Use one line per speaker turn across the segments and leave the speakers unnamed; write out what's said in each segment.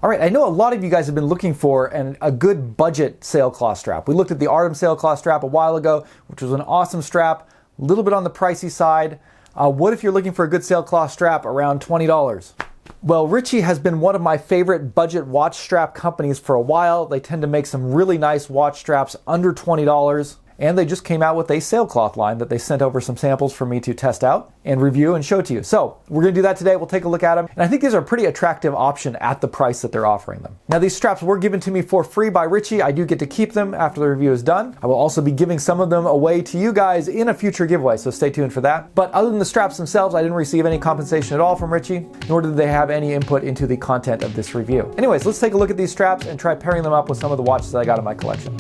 All right, I know a lot of you guys have been looking for a good budget sailcloth strap. We looked at the Artem sailcloth strap a while ago, which was an awesome strap, a little bit on the pricey side. What if you're looking for a good sailcloth strap around $20? Well, Ritche has been one of my favorite budget watch strap companies for a while. They tend to make some really nice watch straps under $20. And they just came out with a sailcloth line that they sent over some samples for me to test out and review and show to you. So we're going to do that today. We'll take a look at them. And I think these are a pretty attractive option at the price that they're offering them. Now, these straps were given to me for free by Ritche. I do get to keep them after the review is done. I will also be giving some of them away to you guys in a future giveaway, so stay tuned for that. But other than the straps themselves, I didn't receive any compensation at all from Ritche, nor did they have any input into the content of this review. Anyways, let's take a look at these straps and try pairing them up with some of the watches that I got in my collection.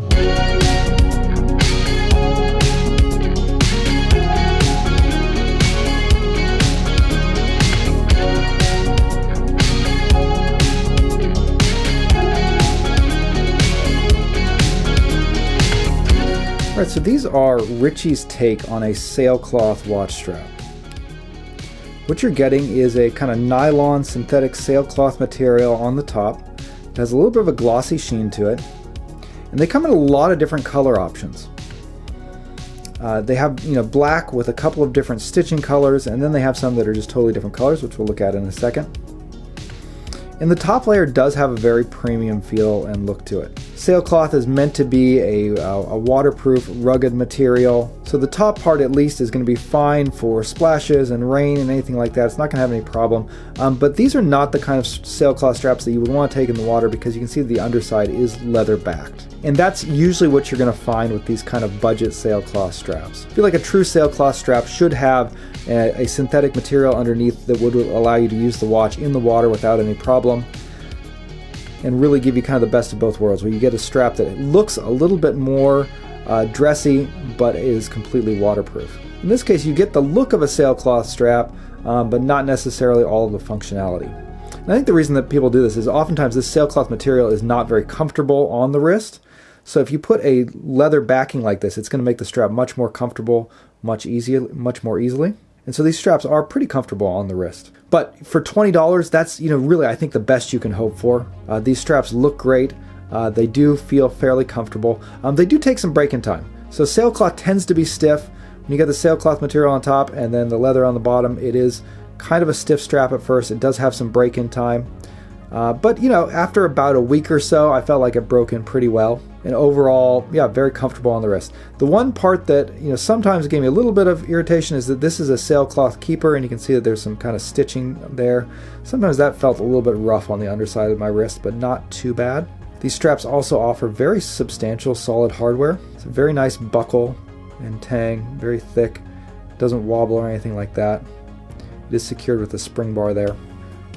All right, so these are Ritche's take on a sailcloth watch strap. What you're getting is a kind of nylon synthetic sailcloth material on the top. It has a little bit of a glossy sheen to it, and they come in a lot of different color options. They have, black with a couple of different stitching colors, and then they have some that are just totally different colors, which we'll look at in a second. And the top layer does have a very premium feel and look to it. Sailcloth is meant to be a waterproof, rugged material, so the top part at least is going to be fine for splashes and rain and anything like that. It's not going to have any problem. But these are not the kind of sailcloth straps that you would want to take in the water, because you can see the underside is leather backed. And that's usually what you're going to find with these kind of budget sailcloth straps. I feel like a true sailcloth strap should have a synthetic material underneath that would allow you to use the watch in the water without any problem, and really give you kind of the best of both worlds, where you get a strap that looks a little bit more dressy, but is completely waterproof. In this case, you get the look of a sailcloth strap, but not necessarily all of the functionality. And I think the reason that people do this is oftentimes this sailcloth material is not very comfortable on the wrist. So if you put a leather backing like this, it's going to make the strap much more comfortable, much more easily. And so these straps are pretty comfortable on the wrist. But for $20, that's really, I think, the best you can hope for. These straps look great. They do feel fairly comfortable. They do take some break-in time. So sailcloth tends to be stiff. When you get the sailcloth material on top and then the leather on the bottom, it is kind of a stiff strap at first. It does have some break-in time. But after about a week or so, I felt like it broke in pretty well. And overall, very comfortable on the wrist. The one part that sometimes gave me a little bit of irritation is that this is a sailcloth keeper, and you can see that there's some kind of stitching there. Sometimes that felt a little bit rough on the underside of my wrist, but not too bad. These straps also offer very substantial solid hardware. It's a very nice buckle and tang, very thick. Doesn't wobble or anything like that. It is secured with a spring bar there.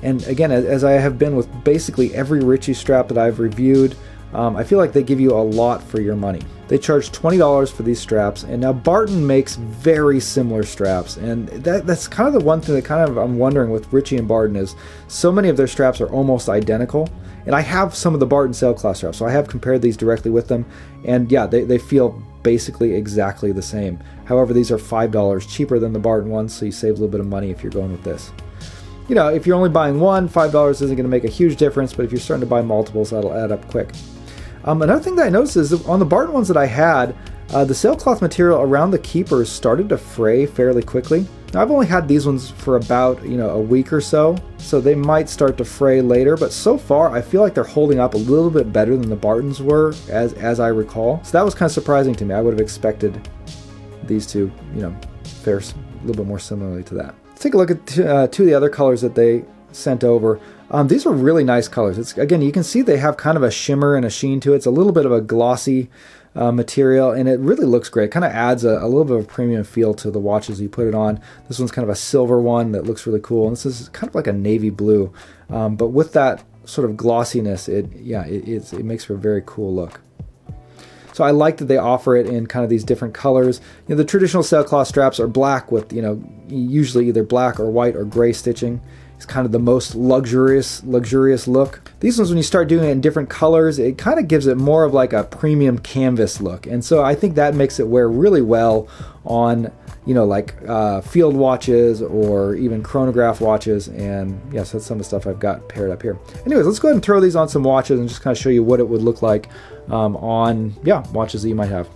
And again, as I have been with basically every Ritche strap that I've reviewed, I feel like they give you a lot for your money. They charge $20 for these straps, and now Barton makes very similar straps, and that's kind of the one thing that I'm wondering with Ritche and Barton is so many of their straps are almost identical. And I have some of the Barton sailcloth straps, so I have compared these directly with them, and they feel basically exactly the same. However, these are $5 cheaper than the Barton ones, so you save a little bit of money if you're going with this. If you're only buying one, $5 isn't going to make a huge difference, but if you're starting to buy multiples, that'll add up quick. Another thing that I noticed is that on the Barton ones that I had, the sailcloth material around the keepers started to fray fairly quickly. Now, I've only had these ones for about a week or so they might start to fray later, but so far I feel like they're holding up a little bit better than the Bartons were, as I recall. So that was kind of surprising to me. I would have expected these to fare a little bit more similarly to that. Let's take a look at two of the other colors that they sent over. These are really nice colors. Again, you can see they have kind of a shimmer and a sheen to it. It's a little bit of a glossy material, and it really looks great. It kind of adds a little bit of a premium feel to the watches you put it on. This one's kind of a silver one that looks really cool, and this is kind of like a navy blue. But with that sort of glossiness, it makes for a very cool look. So I like that they offer it in kind of these different colors. The traditional sailcloth straps are black with usually either black or white or gray stitching. It's kind of the most luxurious look. These ones, when you start doing it in different colors, it kind of gives it more of like a premium canvas look. And so I think that makes it wear really well on like field watches or even chronograph watches. And yes, that's some of the stuff I've got paired up here. Anyways, let's go ahead and throw these on some watches and just kind of show you what it would look like on watches that you might have.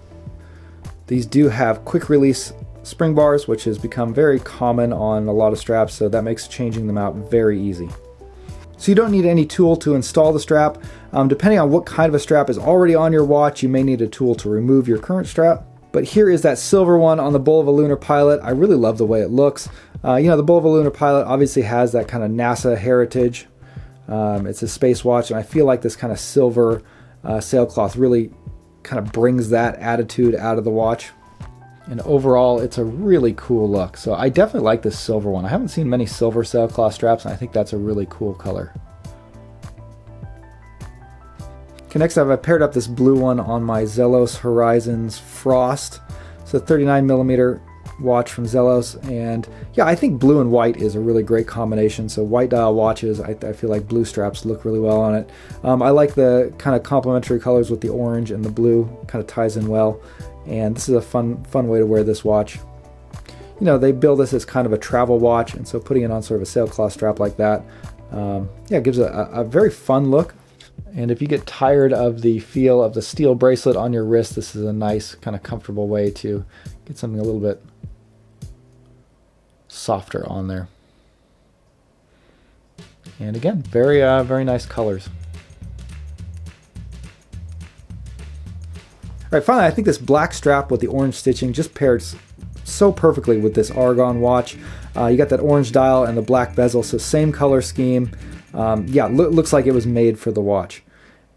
These do have quick release spring bars, which has become very common on a lot of straps, so that makes changing them out very easy. So you don't need any tool to install the strap. Depending on what kind of a strap is already on your watch, you may need a tool to remove your current strap. But here is that silver one on the Bull of a Lunar Pilot. I really love the way it looks. The Bull of a Lunar Pilot obviously has that kind of NASA heritage. It's a space watch, and I feel like this kind of silver sailcloth really kind of brings that attitude out of the watch. And overall, it's a really cool look. So I definitely like this silver one. I haven't seen many silver sailcloth straps, and I think that's a really cool color. Okay, next I've paired up this blue one on my Zelos Horizons Frost. It's a 39mm watch from Zelos, and yeah, I think blue and white is a really great combination. So white dial watches, I feel like blue straps look really well on it. I like the kind of complementary colors with the orange and the blue, kind of ties in well. And this is a fun way to wear this watch. They build this as kind of a travel watch, and so putting it on sort of a sailcloth strap like that, it gives a very fun look. And if you get tired of the feel of the steel bracelet on your wrist, this is a nice kind of comfortable way to get something a little bit softer on there. And again, very nice colors. All right, finally, I think this black strap with the orange stitching just pairs so perfectly with this Argon watch. You got that orange dial and the black bezel, so same color scheme. Looks like it was made for the watch.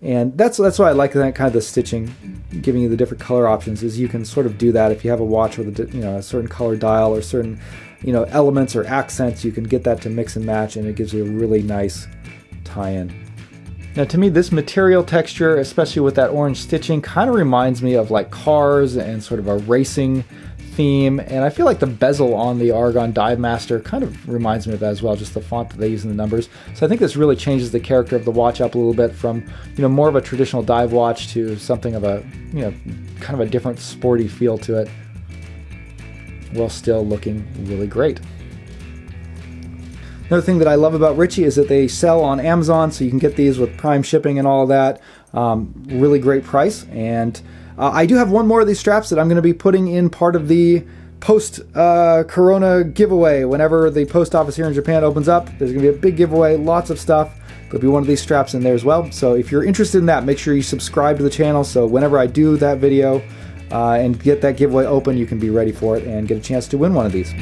And that's why I like that kind of the stitching, giving you the different color options, is you can sort of do that if you have a watch with a certain color dial or certain elements or accents. You can get that to mix and match, and it gives you a really nice tie-in. Now, to me, this material texture, especially with that orange stitching, kind of reminds me of like cars and sort of a racing theme. And I feel like the bezel on the Argon Dive Master kind of reminds me of that as well, just the font that they use in the numbers. So I think this really changes the character of the watch up a little bit from, more of a traditional dive watch to something of a, kind of a different sporty feel to it, while still looking really great. Another thing that I love about Ritche is that they sell on Amazon, so you can get these with Prime shipping and all of that. Really great price. And I do have one more of these straps that I'm going to be putting in part of the post-Corona giveaway. Whenever the post office here in Japan opens up, there's going to be a big giveaway, lots of stuff. There'll be one of these straps in there as well. So if you're interested in that, make sure you subscribe to the channel, so whenever I do that video and get that giveaway open, you can be ready for it and get a chance to win one of these.